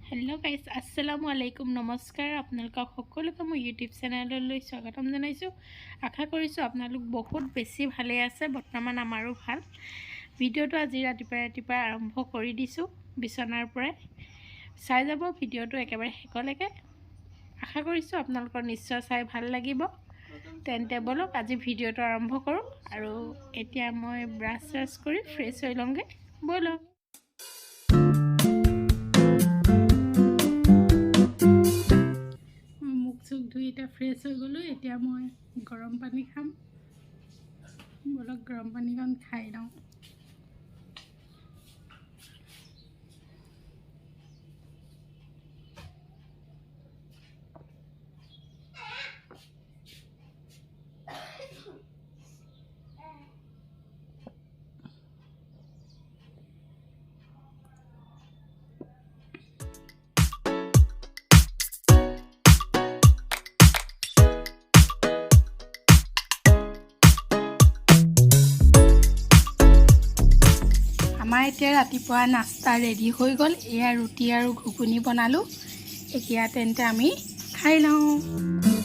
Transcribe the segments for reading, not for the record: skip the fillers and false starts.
Hello guys अस्सलामु आलैकुम नमस्कार আপোনালোকক সকলোকে মই ইউটিউব চেনেললৈ স্বাগতম জনাইছো আশা কৰিছো আপোনালোক বহুত বেছি ভালে আছে বৰ্তমান আমাৰো ভাল ভিডিওটো আজি ৰাতিপুৱা আৰম্ভ কৰি দিছো বিছনাৰ পৰা চাই যাব ভিডিওটো একেবাৰে শেষলৈকে আশা কৰিছো আপোনালোকৰ নিশ্চয় চাই ভাল লাগিব তেন্তে বলক আজি ভিডিওটো আৰম্ভ কৰো আৰু এতিয়া মই ব্ৰাছ কৰি ফ্ৰেছ হৈ লওঁগে বলক ধুই এটা ফ্ৰেছ হৈ গ'লো এতিয়া মই গৰম পানী খাম বলক গৰম পানীখন খাই লওঁ আমাৰ এতিয়া ৰাতিপুৱা নাস্তা ৰেডি হৈ গ'ল এয়া ৰুটি আৰু ঘুগুনি বনালো এতিয়া তেন্তে আমি খাই লওঁ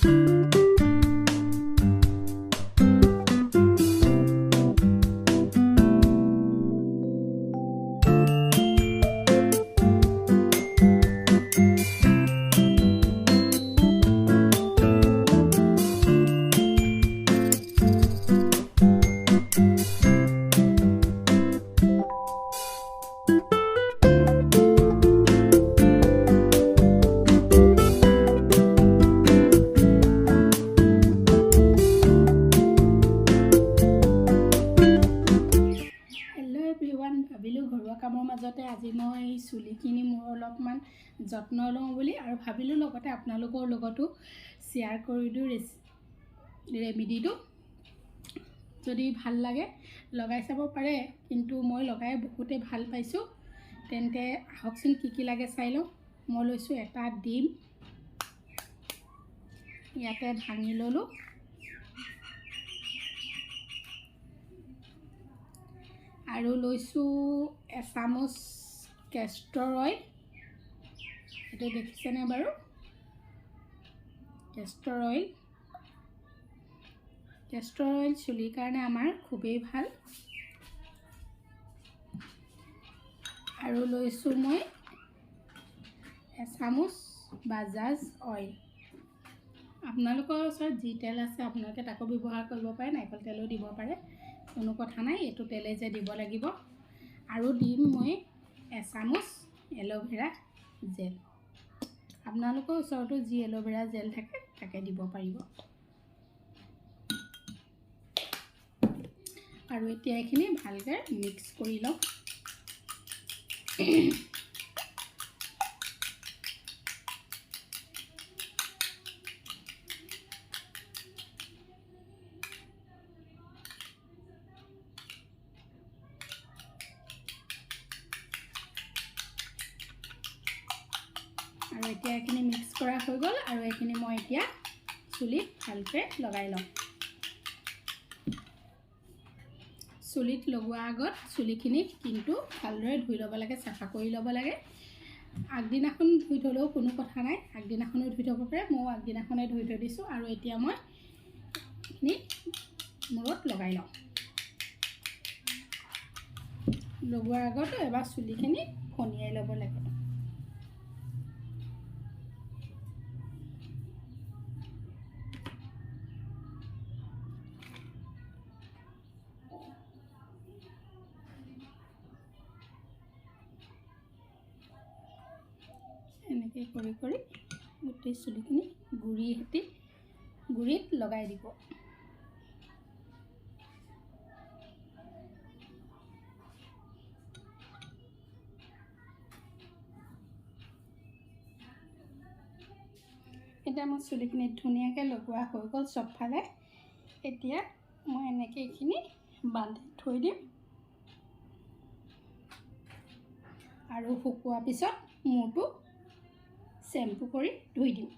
ভাবিলোঁ ঘৰুৱা কামৰ মাজতে আজি মই চুলিখিনি মোৰ অলপমান যত্ন লওঁ বুলি আৰু ভাবিলোঁ লগতে আপোনালোকৰ লগতো শ্বেয়াৰ কৰি দিওঁ ৰেমেডিটো যদি ভাল লাগে লগাই চাব পাৰে কিন্তু মই লগাই বহুতে ভাল পাইছোঁ তেন্তে আহকচোন কি লাগে চাই লওঁ মই লৈছোঁ এটা ডিম ইয়াতে ভাঙি ল'লোঁ আৰু লৈছোঁ এচামুচ কেষ্টৰ অইল এইটো দেখিছেনে বাৰু কেষ্টৰ অইল চুলিৰ কাৰণে আমাৰ খুবেই ভাল আৰু লৈছোঁ মই এচামুচ বাজাজ অইল আপোনালোকৰ ওচৰত যি তেল আছে আপোনালোকে তাকো ব্যৱহাৰ কৰিব পাৰে নাৰিকল তেলো দিব পাৰে কোনো কথা নাই এইটো তেলে যে দিব লাগিব আৰু দিম মই এচামুচ এল'ভেৰা জেল আপোনালোকৰ ওচৰতো যি এল'ভেৰা জেল থাকে তাকে দিব পাৰিব আৰু এতিয়া এইখিনি ভালকৈ মিক্স কৰি লওঁ আৰু এতিয়া এইখিনি মিক্স কৰা হৈ গ'ল আৰু এইখিনি মই এতিয়া চুলিত ভালকৈ লগাই লওঁ চুলিত লগোৱাৰ আগত চুলিখিনি কিন্তু ভালদৰে ধুই ল'ব লাগে চাফা কৰি ল'ব লাগে আগদিনাখন ধুই থ'লেও কোনো কথা নাই আগদিনাখনো ধুই থ'ব পাৰে মই আগদিনাখনে ধুই থৈ দিছোঁ আৰু এতিয়া মই এইখিনি মূৰত লগাই লওঁ লগোৱাৰ আগত এবাৰ চুলিখিনি ফনিয়াই ল'ব লাগে এনেকৈ কৰি গোটেই চুলিখিনি গুৰিত লগাই দিব এতিয়া মোৰ চুলিখিনি ধুনীয়াকৈ লগোৱা হৈ গ'ল চবফালে এতিয়া মই এনেকৈ এইখিনি বান্ধি থৈ দিম আৰু শুকোৱাৰ পিছত মূৰটো শ্বেম্পু কৰি ধুই দিম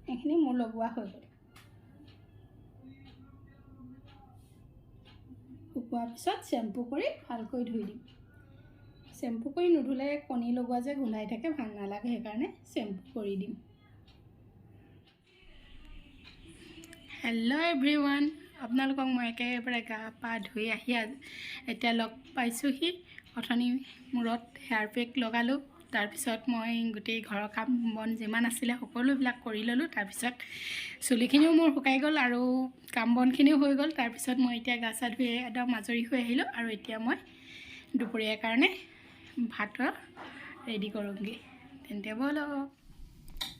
এইখিনি মোৰ লগোৱা হৈ গ'ল শুকোৱাৰ পিছত শ্বেম্পু কৰি ভালকৈ ধুই দিম শ্যাম্পু কৰি নুধুলে কণী লগোৱা যে গোন্ধাই থাকে ভাল নালাগে, সেইকাৰণে শ্যাম্পু কৰি দিম। হেল্ল' এভৰিৱান, আপোনালোকক মই একেবাৰে গা পা ধুই আহি এতিয়া লগ পাইছোঁহি। অথনি মূৰত হেয়াৰ পেক লগালোঁ, তাৰপিছত মই গোটেই ঘৰৰ কাম বন যিমান আছিলে সকলোবিলাক কৰি ল'লোঁ। তাৰপিছত চুলিখিনিও মোৰ শুকাই গ'ল আৰু কাম বনখিনিও হৈ গ'ল। তাৰপিছত মই এতিয়া গা চা ধুই একদম আজৰি হৈ আহিলোঁ আৰু এতিয়া মই দুপৰীয়াৰ কাৰণে ভাতৰ ৰেডি কৰোঁগৈ। তেন্তে ব'লক।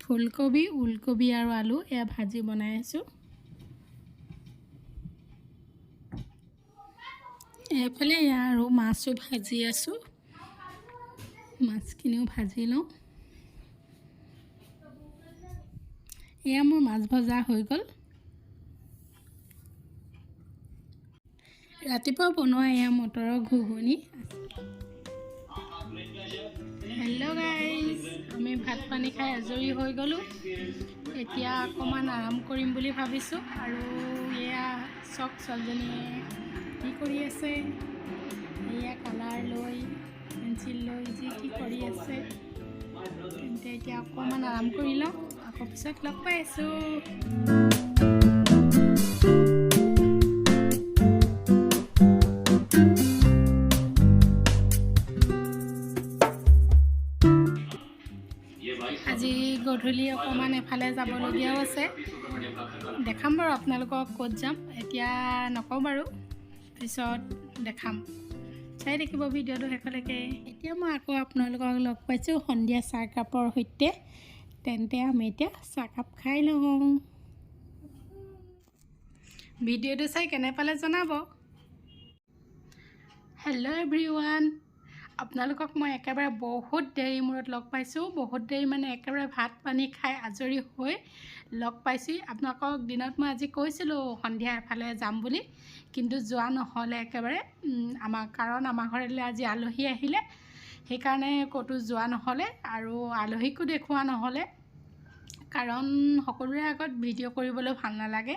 ফুলকবি, ওলকবি আৰু আলু এয়া ভাজি বনাই আছোঁ। এইফালে এয়া আৰু মাছো ভাজি আছোঁ, মাছখিনিও ভাজি লওঁ। এয়া মোৰ মাছ ভজা হৈ গ'ল। ৰাতিপুৱা বনোৱা এয়া মটৰৰ ঘুগুনি। হেল্ল' গাইজ, আমি ভাত পানী খাই আজৰি হৈ গ'লোঁ। এতিয়া অকণমান আৰাম কৰিম বুলি ভাবিছোঁ। আৰু এয়া চক ছোৱালীজনীয়ে কি কৰি আছে, এয়া কালাৰ লৈ পেঞ্চিল লৈ যি কি কৰি আছে। তেন্তে এতিয়া অকণমান আৰাম কৰি লওঁ, আকৌ পিছত লগ পাই আছোঁ। আজি গধূলি অকণমান এফালে যাবলগীয়াও আছে, দেখাম বাৰু আপোনালোকক ক'ত যাম। এতিয়া নকওঁ বাৰু, পিছত দেখাম, চাই থাকিব ভিডিঅ'টো শেষলৈকে। এতিয়া মই আকৌ আপোনালোকক লগ পাইছোঁ সন্ধিয়া চাহকাপৰ সৈতে। তেন্তে আমি এতিয়া চাহকাপ খাই লওঁ। ভিডিঅ'টো চাই কেনে পালে জনাব। হেল্ল' এভৰিৱান, আপোনালোকক মই একেবাৰে বহুত দেৰি মূৰত লগ পাইছোঁ। বহুত দেৰি মানে একেবাৰে ভাত পানী খাই আজৰি হৈ লগ পাইছোঁ। আপোনালোকক দিনত মই আজি কৈছিলোঁ সন্ধিয়া এফালে যাম বুলি, কিন্তু যোৱা নহ'লে একেবাৰে কাৰণ আমাৰ ঘৰলৈ আজি আলহী আহিলে, সেইকাৰণে ক'তো যোৱা নহ'লে আৰু আলহীকো দেখুওৱা নহ'লে। কাৰণ সকলোৰে আগত ভিডিঅ' কৰিবলৈ ভাল নালাগে,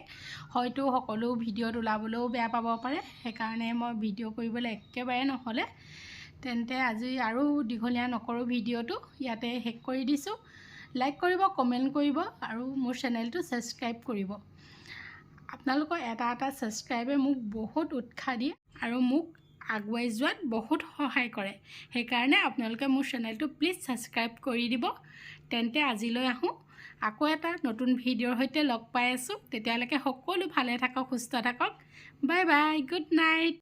হয়তো সকলো ভিডিঅ'ত ওলাবলৈও বেয়া পাব পাৰে, সেইকাৰণে মই ভিডিঅ' কৰিবলৈ একেবাৰে নহ'লে। তেন্তে আজি আৰু দীঘলীয়া নকৰোঁ, ভিডিঅ'টো ইয়াতে শেষ কৰি দিছোঁ। লাইক কৰিব, কমেণ্ট কৰিব আৰু মোৰ চেনেলটো ছাবস্ক্ৰাইব কৰিব। আপোনালোকৰ এটা ছাবস্ক্ৰাইবে মোক বহুত উৎসাহ দিয়ে আৰু মোক আগুৱাই যোৱাত বহুত সহায় কৰে। সেইকাৰণে আপোনালোকে মোৰ চেনেলটো প্লিজ ছাবস্ক্ৰাইব কৰি দিব। তেন্তে আজিলৈ আহোঁ, আকৌ এটা নতুন ভিডিঅ'ৰ সৈতে লগ পাই আছোঁ। তেতিয়ালৈকে সকলো ভালে থাকক, সুস্থ থাকক। Bye bye, good night.